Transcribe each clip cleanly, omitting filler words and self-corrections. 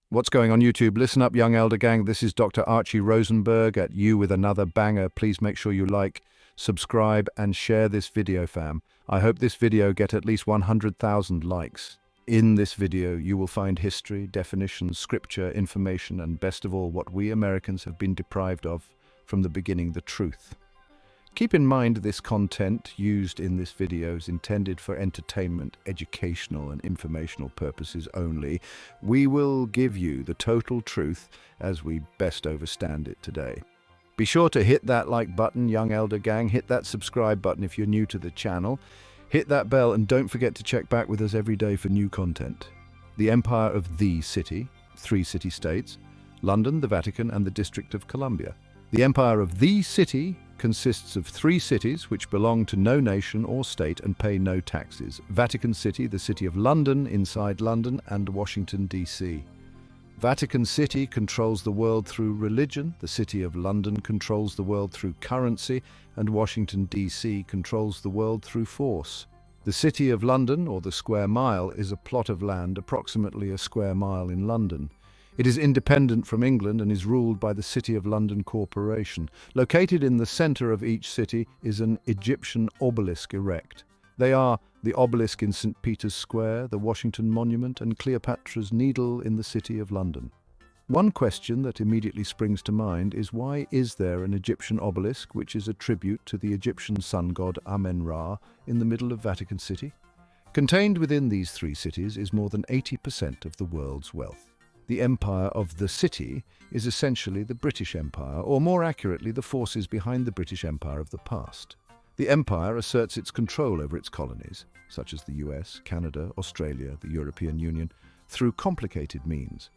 What's going on YouTube? Listen up, young elder gang. This is Dr. Archie Rosenberg at you with another banger. Please make sure you like, subscribe, and share this video, fam. I hope this video get at least 100,000 likes. In this video, you will find history, definitions, scripture, information, and best of all, what we Americans have been deprived of from the beginning, the truth. Keep in mind this content used in this video is intended for entertainment, educational and informational purposes only. We will give you the total truth as we best understand it today. Be sure to hit that like button, young elder gang. Hit that subscribe button if you're new to the channel. Hit that bell and don't forget to check back with us every day for new content. The Empire of the City, 3 city-states, London, the Vatican and the District of Columbia. The Empire of the City consists of 3 cities which belong to no nation or state and pay no taxes. Vatican City, the City of London, inside London, and Washington, D.C. Vatican City controls the world through religion, the City of London controls the world through currency, and Washington, D.C. controls the world through force. The City of London, or the square mile, is a plot of land approximately a square mile in London. It is independent from England and is ruled by the City of London Corporation. Located in the centre of each city is an Egyptian obelisk erect. They are the obelisk in St. Peter's Square, the Washington Monument, and Cleopatra's Needle in the City of London. One question that immediately springs to mind is, why is there an Egyptian obelisk which is a tribute to the Egyptian sun god Amen-Ra in the middle of Vatican City? Contained within these 3 cities is more than 80% of the world's wealth. The Empire of the City is essentially the British Empire, or more accurately, the forces behind the British Empire of the past. The empire asserts its control over its colonies, such as the US, Canada, Australia, the European Union, through complicated means.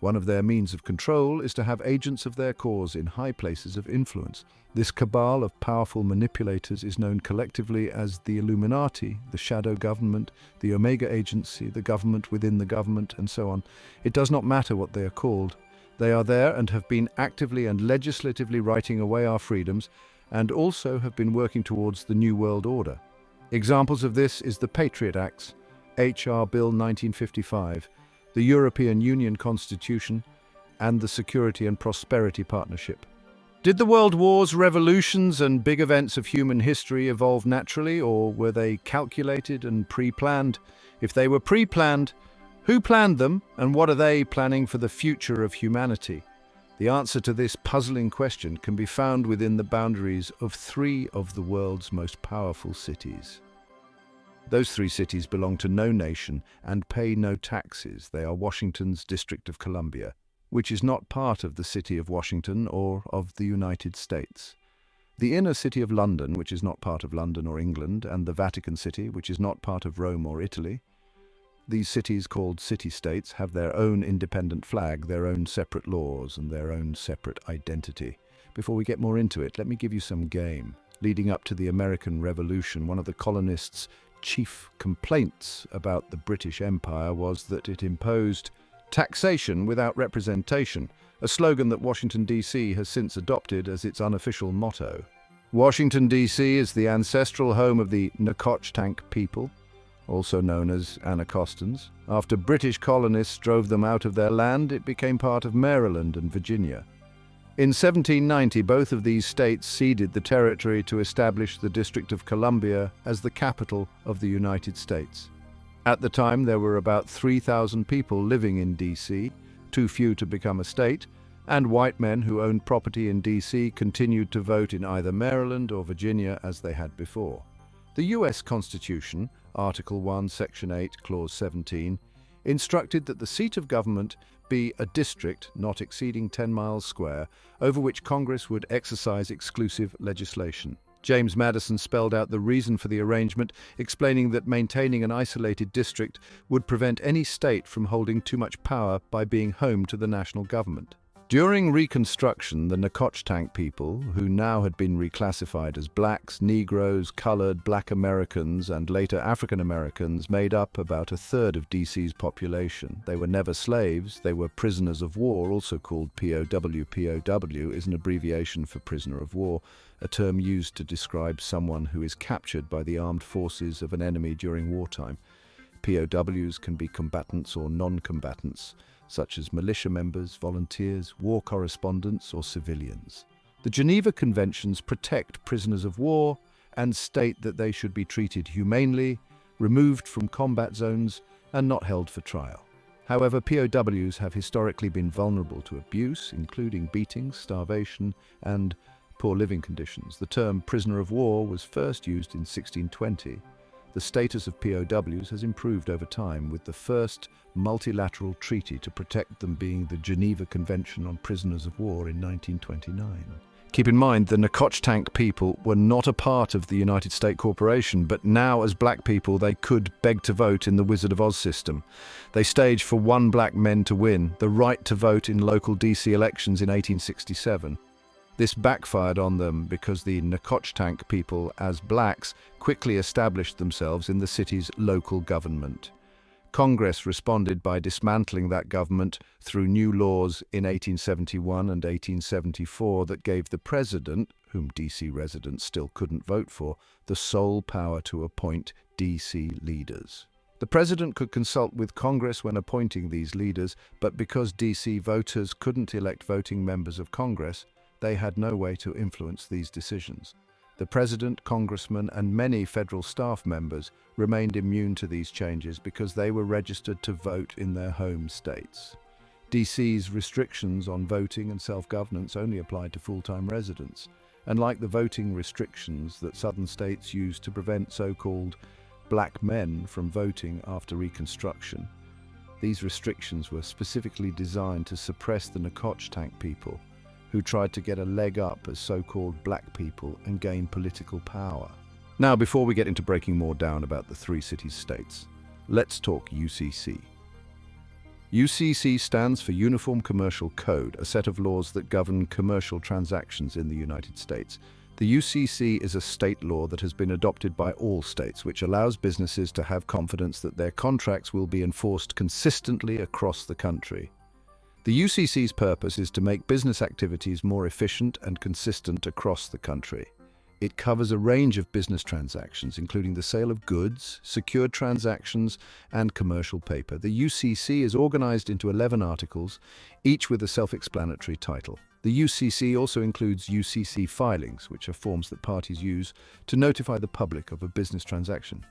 One of their means of control is to have agents of their cause in high places of influence. This cabal of powerful manipulators is known collectively as the Illuminati, the shadow government, the Omega Agency, the government within the government, and so on. It does not matter what they are called. They are there and have been actively and legislatively writing away our freedoms, and also have been working towards the New World Order. Examples of this is the Patriot Acts, H.R. Bill 1955, the European Union Constitution, and the Security and Prosperity Partnership. Did the world wars, revolutions, and big events of human history evolve naturally, or were they calculated and pre-planned? If they were pre-planned, who planned them, and what are they planning for the future of humanity? The answer to this puzzling question can be found within the boundaries of 3 of the world's most powerful cities. Those 3 cities belong to no nation and pay no taxes. They are Washington's District of Columbia, which is not part of the City of Washington or of the United States. The inner City of London, which is not part of London or England, and the Vatican City, which is not part of Rome or Italy. These cities, called city-states, have their own independent flag, their own separate laws, and their own separate identity. Before we get more into it, let me give you some game. Leading up to the American Revolution, one of the colonists' chief complaints about the British Empire was that it imposed taxation without representation, a slogan that Washington, D.C. has since adopted as its unofficial motto. Washington, D.C. is the ancestral home of the Nacotchtank People, also known as Anacostans. After British colonists drove them out of their land, it became part of Maryland and Virginia. In 1790, both of these states ceded the territory to establish the District of Columbia as the capital of the United States. At the time, there were about 3,000 people living in D.C., too few to become a state, and white men who owned property in D.C. continued to vote in either Maryland or Virginia as they had before. The U.S. Constitution, Article 1, Section 8, Clause 17, instructed that the seat of government be a district not exceeding 10 miles square, over which Congress would exercise exclusive legislation. James Madison spelled out the reason for the arrangement, explaining that maintaining an isolated district would prevent any state from holding too much power by being home to the national government. During Reconstruction, the Nacotchtank People, who now had been reclassified as blacks, Negroes, colored, black Americans, and later African Americans, made up about a third of DC's population. They were never slaves, they were prisoners of war, also called POW. POW is an abbreviation for prisoner of war, a term used to describe someone who is captured by the armed forces of an enemy during wartime. POWs can be combatants or non-combatants. such as militia members, volunteers, war correspondents, or civilians. The Geneva Conventions protect prisoners of war and state that they should be treated humanely, removed from combat zones, and not held for trial. However, POWs have historically been vulnerable to abuse, including beatings, starvation, and poor living conditions. The term prisoner of war was first used in 1620. The status of POWs has improved over time, with the first multilateral treaty to protect them being the Geneva Convention on Prisoners of War in 1929. Keep in mind, the Nacotchtank People were not a part of the United States Corporation, but now as black people they could beg to vote in the Wizard of Oz system. They staged for one black man to win the right to vote in local DC elections in 1867. This backfired on them because the Nacotchtank People, as blacks, quickly established themselves in the city's local government. Congress responded by dismantling that government through new laws in 1871 and 1874 that gave the president, whom DC residents still couldn't vote for, the sole power to appoint DC leaders. The president could consult with Congress when appointing these leaders, but because DC voters couldn't elect voting members of Congress, they had no way to influence these decisions. The president, congressmen, and many federal staff members remained immune to these changes because they were registered to vote in their home states. DC's restrictions on voting and self-governance only applied to full-time residents, and like the voting restrictions that southern states used to prevent so-called black men from voting after Reconstruction, these restrictions were specifically designed to suppress the Nacotchtank People, who tried to get a leg up as so-called black people and gain political power. Now, before we get into breaking more down about the three cities-states, let's talk UCC. UCC stands for Uniform Commercial Code, a set of laws that govern commercial transactions in the United States. The UCC is a state law that has been adopted by all states, which allows businesses to have confidence that their contracts will be enforced consistently across the country. The UCC's purpose is to make business activities more efficient and consistent across the country. It covers a range of business transactions, including the sale of goods, secured transactions, and commercial paper. The UCC is organized into 11 articles, each with a self-explanatory title. The UCC also includes UCC filings, which are forms that parties use to notify the public of a business transaction.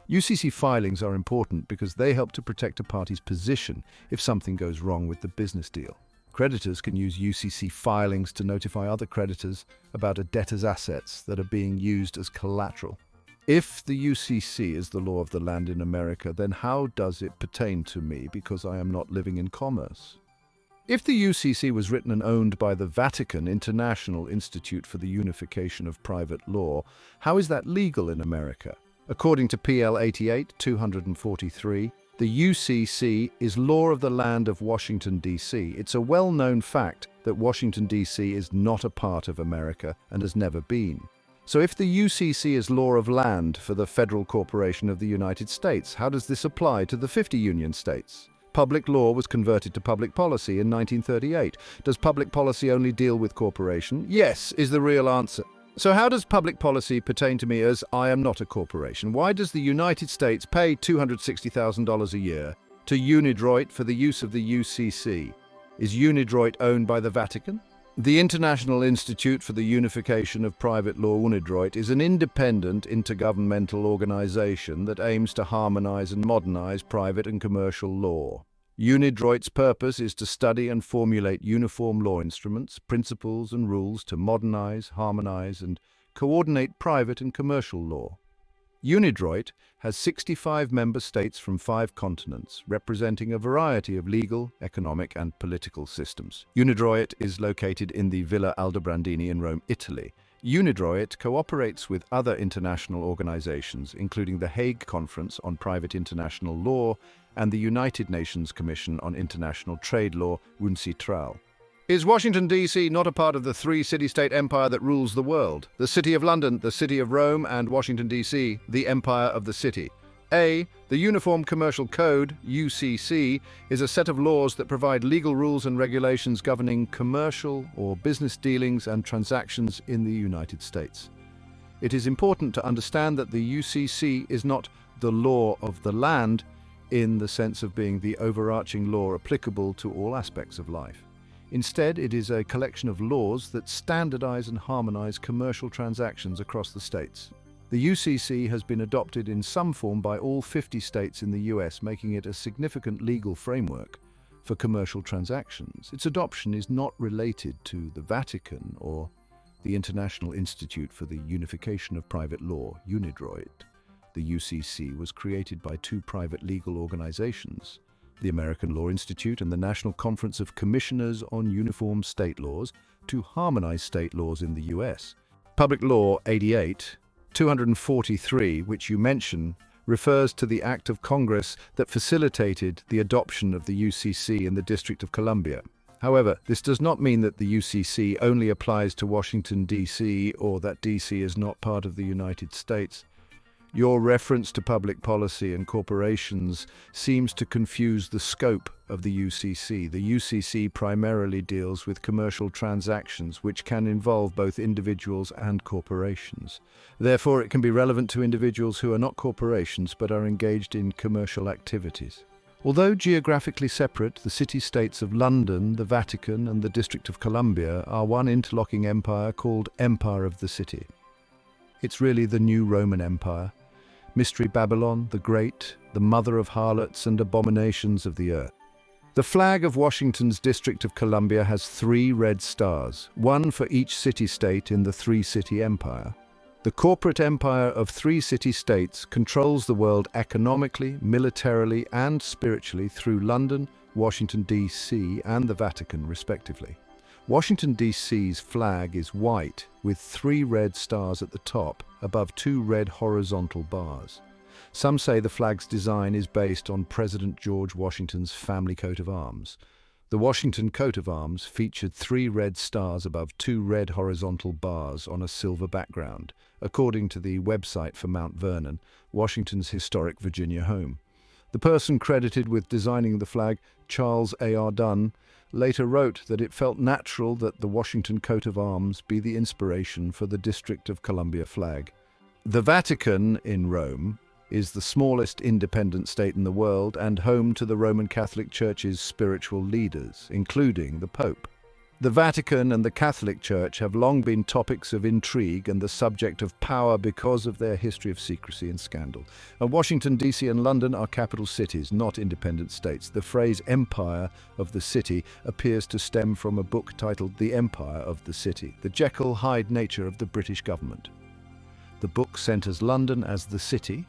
UCC filings are important because they help to protect a party's position if something goes wrong with the business deal. Creditors can use UCC filings to notify other creditors about a debtor's assets that are being used as collateral. If the UCC is the law of the land in America, then how does it pertain to me because I am not living in commerce? If the UCC was written and owned by the Vatican International Institute for the Unification of Private Law, how is that legal in America? According to PL 88-243, the UCC is law of the land of Washington, D.C. It's a well-known fact that Washington, D.C. is not a part of America and has never been. So if the UCC is law of land for the Federal Corporation of the United States, how does this apply to the 50 Union states? Public law was converted to public policy in 1938. Does public policy only deal with corporation? Yes, is the real answer. So how does public policy pertain to me as I am not a corporation? Why does the United States pay $260,000 a year to Unidroit for the use of the UCC? Is Unidroit owned by the Vatican? The International Institute for the Unification of Private Law, Unidroit, is an independent intergovernmental organization that aims to harmonize and modernize private and commercial law. Unidroit's purpose is to study and formulate uniform law instruments, principles and rules to modernize, harmonize, and coordinate private and commercial law. Unidroit has 65 member states from 5 continents, representing a variety of legal, economic, and political systems. Unidroit is located in the Villa Aldobrandini in Rome, Italy. Unidroit cooperates with other international organizations, including the Hague Conference on Private International Law and the United Nations Commission on International Trade Law, UNCITRAL. Is Washington, D.C. not a part of the 3 city-state empire that rules the world? The City of London, the City of Rome, and Washington, D.C., the Empire of the City. A. The Uniform Commercial Code, UCC, is a set of laws that provide legal rules and regulations governing commercial or business dealings and transactions in the United States. It is important to understand that the UCC is not the law of the land, in the sense of being the overarching law applicable to all aspects of life. Instead, it is a collection of laws that standardize and harmonize commercial transactions across the states. The UCC has been adopted in some form by all 50 states in the US, making it a significant legal framework for commercial transactions. Its adoption is not related to the Vatican or the International Institute for the Unification of Private Law, UNIDROIT. The UCC was created by two private legal organizations, the American Law Institute and the National Conference of Commissioners on Uniform State Laws, to harmonize state laws in the US. Public Law 88, 243, which you mention, refers to the act of Congress that facilitated the adoption of the UCC in the District of Columbia. However, this does not mean that the UCC only applies to Washington, D.C., or that D.C. is not part of the United States. Your reference to public policy and corporations seems to confuse the scope of the UCC. The UCC primarily deals with commercial transactions, which can involve both individuals and corporations. Therefore, it can be relevant to individuals who are not corporations but are engaged in commercial activities. Although geographically separate, the city-states of London, the Vatican, and the District of Columbia are one interlocking empire called Empire of the City. It's really the new Roman Empire. Mystery Babylon, the Great, the mother of harlots and abominations of the earth. The flag of Washington's District of Columbia has 3 red stars, one for each city-state in the 3-city empire. The corporate empire of 3 city-states controls the world economically, militarily, and spiritually through London, Washington, D.C., and the Vatican, respectively. Washington, D.C.'s flag is white with 3 red stars at the top, above 2 red horizontal bars. Some say the flag's design is based on President George Washington's family coat of arms. The Washington coat of arms featured 3 red stars above 2 red horizontal bars on a silver background, according to the website for Mount Vernon, Washington's historic Virginia home. The person credited with designing the flag, Charles A.R. Dunn, later wrote that it felt natural that the Washington coat of arms be the inspiration for the District of Columbia flag. The Vatican in Rome is the smallest independent state in the world and home to the Roman Catholic Church's spiritual leaders, including the Pope. The Vatican and the Catholic Church have long been topics of intrigue and the subject of power because of their history of secrecy and scandal. Washington, D.C. and London are capital cities, not independent states. The phrase Empire of the City appears to stem from a book titled The Empire of the City, the Jekyll and Hyde nature of the British government. The book centers London as the city.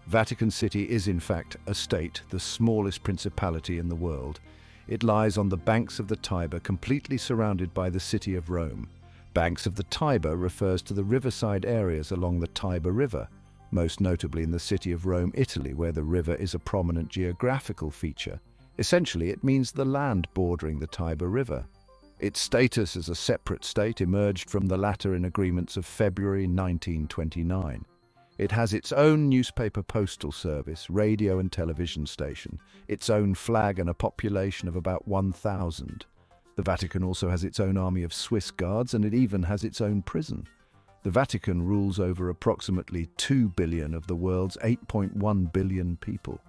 Vatican City is in fact a state, the smallest principality in the world. It lies on the banks of the Tiber, completely surrounded by the city of Rome. Banks of the Tiber refers to the riverside areas along the Tiber River, most notably in the city of Rome, Italy, where the river is a prominent geographical feature. Essentially, it means the land bordering the Tiber River. Its status as a separate state emerged from the Lateran agreements of February 1929. It has its own newspaper postal service, radio and television station, its own flag and a population of about 1,000. The Vatican also has its own army of Swiss guards, and it even has its own prison. The Vatican rules over approximately 2 billion of the world's 8.1 billion people.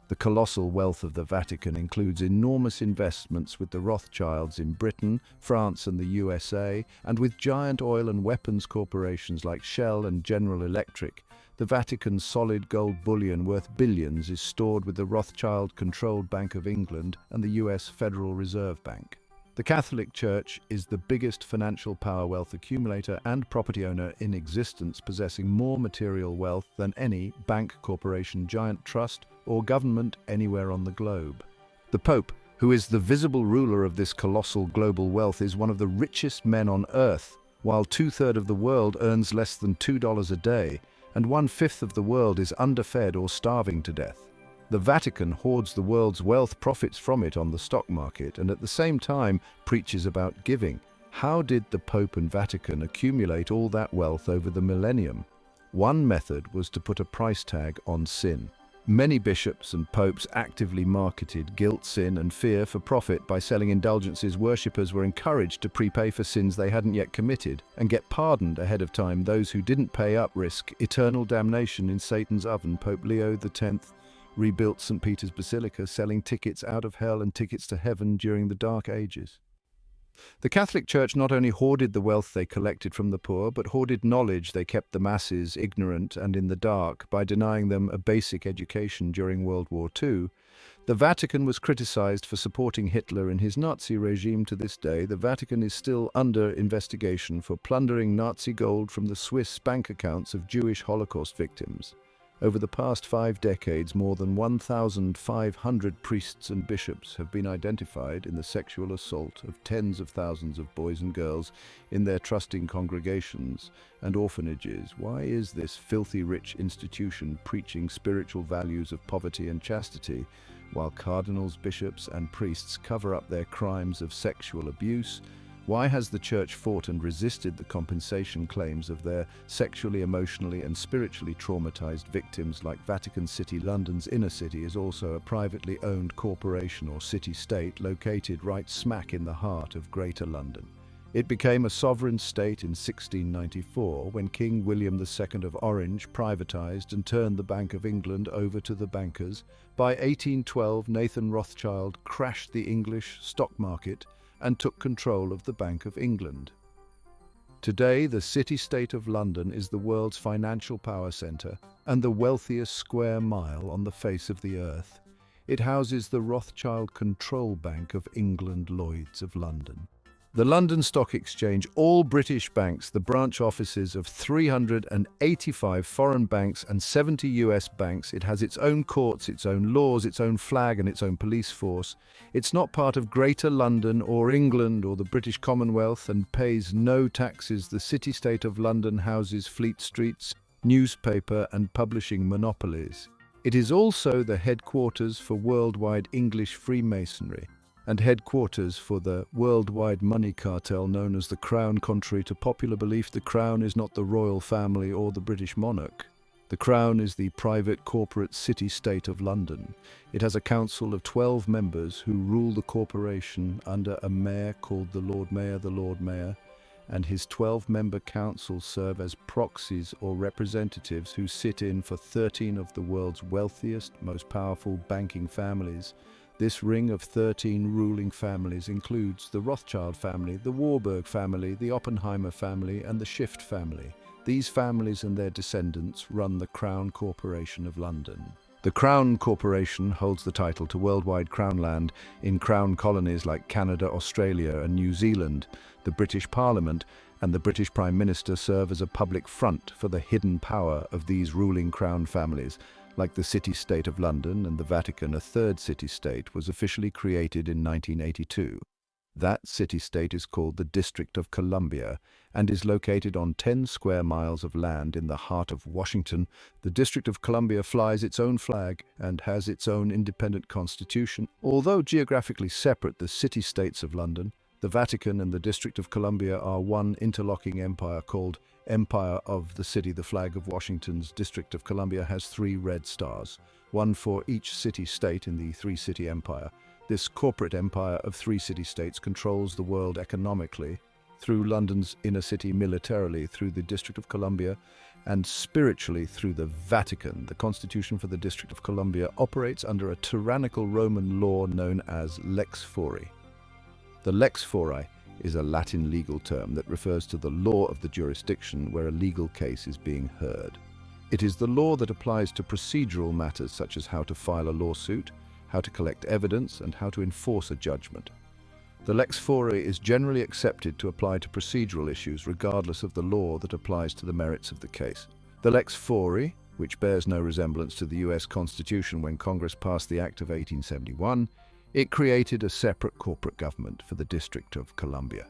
The colossal wealth of the Vatican includes enormous investments with the Rothschilds in Britain, France and the USA, and with giant oil and weapons corporations like Shell and General Electric. The Vatican's solid gold bullion worth billions is stored with the Rothschild-controlled Bank of England and the US Federal Reserve Bank. The Catholic Church is the biggest financial power wealth accumulator and property owner in existence, possessing more material wealth than any bank, corporation, giant trust, or government anywhere on the globe. The Pope, who is the visible ruler of this colossal global wealth, is one of the richest men on earth, while 2/3 of the world earns less than $2 a day, and 1/5 of the world is underfed or starving to death. The Vatican hoards the world's wealth, profits from it on the stock market, and at the same time preaches about giving. How did the Pope and Vatican accumulate all that wealth over the millennium? One method was to put a price tag on sin. Many bishops and popes actively marketed guilt, sin, and fear for profit by selling indulgences. Worshippers were encouraged to prepay for sins they hadn't yet committed and get pardoned ahead of time. Those who didn't pay up risk eternal damnation in Satan's oven. Pope Leo X rebuilt St. Peter's Basilica, selling tickets out of hell and tickets to heaven during the Dark Ages. The Catholic Church not only hoarded the wealth they collected from the poor, but hoarded knowledge they kept the masses ignorant and in the dark by denying them a basic education during World War II. The Vatican was criticized for supporting Hitler in his Nazi regime. To this day, the Vatican is still under investigation for plundering Nazi gold from the Swiss bank accounts of Jewish Holocaust victims. Over the past 5 decades, more than 1,500 priests and bishops have been identified in the sexual assault of tens of thousands of boys and girls in their trusting congregations and orphanages. Why is this filthy rich institution preaching spiritual values of poverty and chastity, while cardinals, bishops, and priests cover up their crimes of sexual abuse? Why has the Church fought and resisted the compensation claims of their sexually, emotionally, and spiritually traumatized victims? Like Vatican City, London's inner city is also a privately owned corporation or city-state located right smack in the heart of Greater London. It became a sovereign state in 1694 when King William II of Orange privatized and turned the Bank of England over to the bankers. By 1812, Nathan Rothschild crashed the English stock market and took control of the Bank of England. Today, the city-state of London is the world's financial power centre and the wealthiest square mile on the face of the earth. It houses the Rothschild Control Bank of England, Lloyd's of London, the London Stock Exchange, all British banks, the branch offices of 385 foreign banks and 70 US banks. It has its own courts, its own laws, its own flag and its own police force. It's not part of Greater London or England or the British Commonwealth and pays no taxes. The city-state of London houses Fleet Street's newspaper and publishing monopolies. It is also the headquarters for worldwide English Freemasonry and headquarters for the worldwide money cartel known as the Crown. Contrary to popular belief, the Crown is not the royal family or the British monarch. The Crown is the private corporate city-state of London. It has a council of 12 members who rule the corporation under a mayor called the Lord Mayor, and his 12-member council serve as proxies or representatives who sit in for 13 of the world's wealthiest, most powerful banking families. This ring of 13 ruling families includes the Rothschild family, the Warburg family, the Oppenheimer family, and the Schiff family. These families and their descendants run the Crown Corporation of London. The Crown Corporation holds the title to worldwide Crown land in Crown colonies like Canada, Australia, and New Zealand. The British Parliament and the British Prime Minister serve as a public front for the hidden power of these ruling Crown families. Like the city-state of London and the Vatican, a third city-state was officially created in 1982. That city-state is called the District of Columbia and is located on 10 square miles of land in the heart of Washington. The District of Columbia flies its own flag and has its own independent constitution. Although geographically separate, the city-states of London, the Vatican, and the District of Columbia are one interlocking empire called Empire of the City. The flag of Washington's District of Columbia has 3 red stars, one for each city-state in the 3-city empire. This corporate empire of 3 city-states controls the world economically, through London's inner city, militarily through the District of Columbia, and spiritually through the Vatican. The Constitution for the District of Columbia operates under a tyrannical Roman law known as Lex Fori. The Lex Fori is a Latin legal term that refers to the law of the jurisdiction where a legal case is being heard. It is the law that applies to procedural matters such as how to file a lawsuit, how to collect evidence, and how to enforce a judgment. The Lex Fori is generally accepted to apply to procedural issues regardless of the law that applies to the merits of the case. The Lex Fori, which bears no resemblance to the US Constitution when Congress passed the Act of 1871, it created a separate corporate government for the District of Columbia.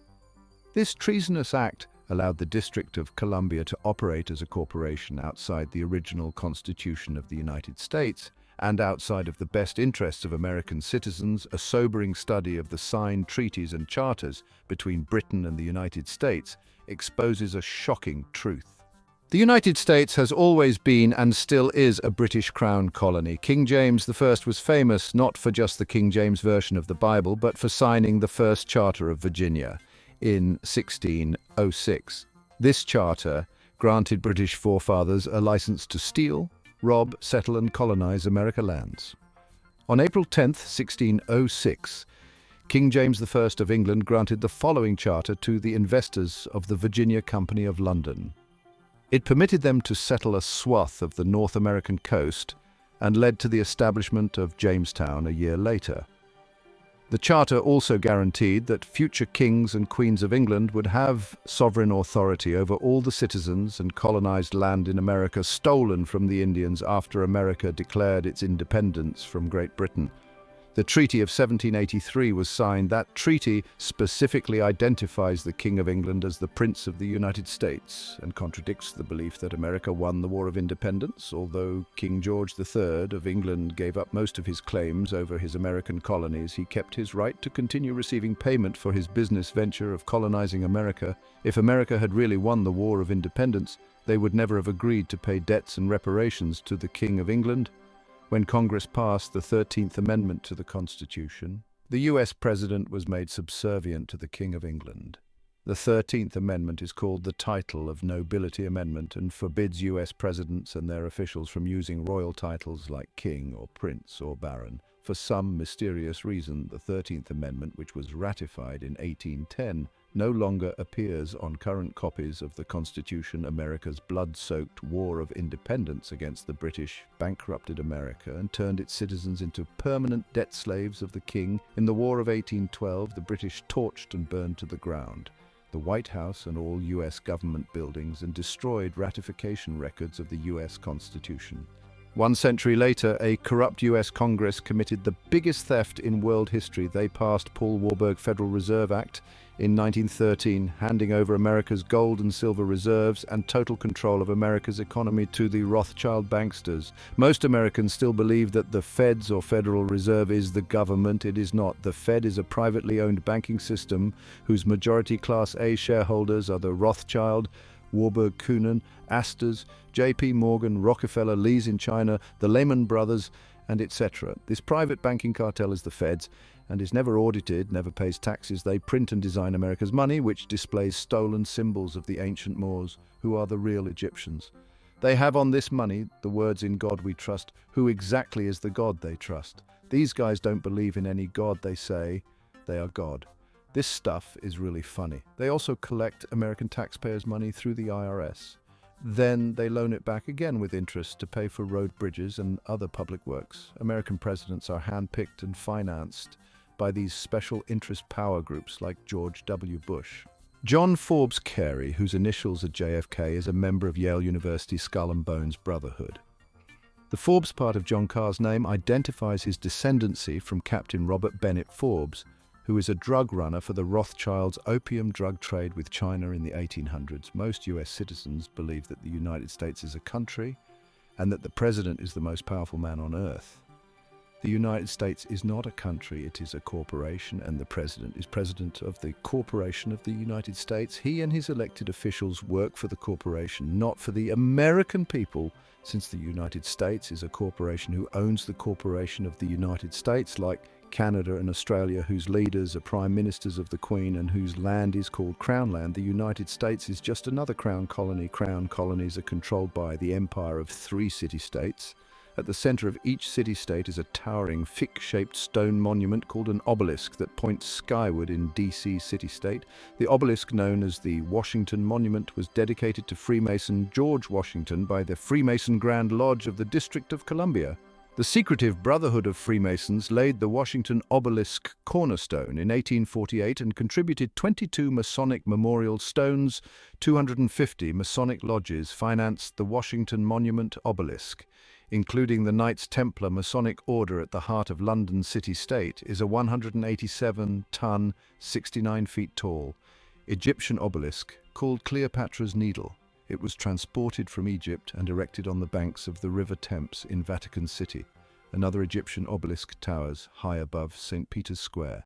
This treasonous act allowed the District of Columbia to operate as a corporation outside the original Constitution of the United States and outside of the best interests of American citizens. A sobering study of the signed treaties and charters between Britain and the United States exposes a shocking truth. The United States has always been and still is a British Crown colony. King James I was famous not for just the King James Version of the Bible, but for signing the first Charter of Virginia in 1606. This charter granted British forefathers a license to steal, rob, settle and colonize America lands. On April 10, 1606, King James I of England granted the following charter to the investors of the Virginia Company of London. It permitted them to settle a swath of the North American coast and led to the establishment of Jamestown a year later. The charter also guaranteed that future kings and queens of England would have sovereign authority over all the citizens and colonized land in America stolen from the Indians after America declared its independence from Great Britain. The Treaty of 1783 was signed. That treaty specifically identifies the King of England as the Prince of the United States and contradicts the belief that America won the War of Independence, although King George III of England gave up most of his claims over his American colonies. He kept his right to continue receiving payment for his business venture of colonizing America. If America had really won the War of Independence, they would never have agreed to pay debts and reparations to the King of England. When Congress passed the 13th Amendment to the Constitution, the US President was made subservient to the King of England. The 13th Amendment is called the Title of Nobility Amendment and forbids US presidents and their officials from using royal titles like King or Prince or Baron. For some mysterious reason, the 13th Amendment, which was ratified in 1810, no longer appears on current copies of the Constitution. America's blood-soaked War of Independence against the British bankrupted America and turned its citizens into permanent debt slaves of the King. In the War of 1812, the British torched and burned to the ground the White House and all US government buildings and destroyed ratification records of the US Constitution. 1 century later, a corrupt US Congress committed the biggest theft in world history. They passed Paul Warburg Federal Reserve Act in 1913, handing over America's gold and silver reserves and total control of America's economy to the Rothschild banksters. Most Americans still believe that the Feds or Federal Reserve is the government. It is not. The Fed is a privately owned banking system whose majority Class A shareholders are the Rothschild, Warburg Kühnen, Astors, J.P. Morgan, Rockefeller, Lee's in China, the Lehman Brothers, and etc. This private banking cartel is the Feds and is never audited, never pays taxes. They print and design America's money, which displays stolen symbols of the ancient Moors, who are the real Egyptians. They have on this money the words "In God we trust." Who exactly is the God they trust? These guys don't believe in any God. They say they are God. This stuff is really funny. They also collect American taxpayers' money through the IRS. Then they loan it back again with interest to pay for road, bridges, and other public works. American presidents are handpicked and financed by these special interest power groups like George W. Bush. John Forbes Cary, whose initials are JFK, is a member of Yale University Skull and Bones Brotherhood. The Forbes part of John Carr's name identifies his descendancy from Captain Robert Bennett Forbes, who is a drug runner for the Rothschilds' opium drug trade with China in the 1800s. Most US citizens believe that the United States is a country and that the president is the most powerful man on earth. The United States is not a country, it is a corporation, and the president is president of the corporation of the United States. He and his elected officials work for the corporation, not for the American people, since the United States is a corporation who owns the corporation of the United States, like Canada and Australia, whose leaders are prime ministers of the Queen and whose land is called Crown Land. The United States is just another crown colony. Crown colonies are controlled by the empire of 3 city-states. At the center of each city-state is a towering, fic-shaped stone monument called an obelisk that points skyward in D.C. city-state. The obelisk, known as the Washington Monument, was dedicated to Freemason George Washington by the Freemason Grand Lodge of the District of Columbia. The secretive Brotherhood of Freemasons laid the Washington obelisk cornerstone in 1848 and contributed 22 Masonic memorial stones. 250 Masonic lodges financed the Washington Monument obelisk. Including the Knights Templar Masonic Order at the heart of London city-state, is a 187-ton, 69 feet tall Egyptian obelisk called Cleopatra's Needle. It was transported from Egypt and erected on the banks of the River Thames in Vatican City. Another Egyptian obelisk towers high above St. Peter's Square.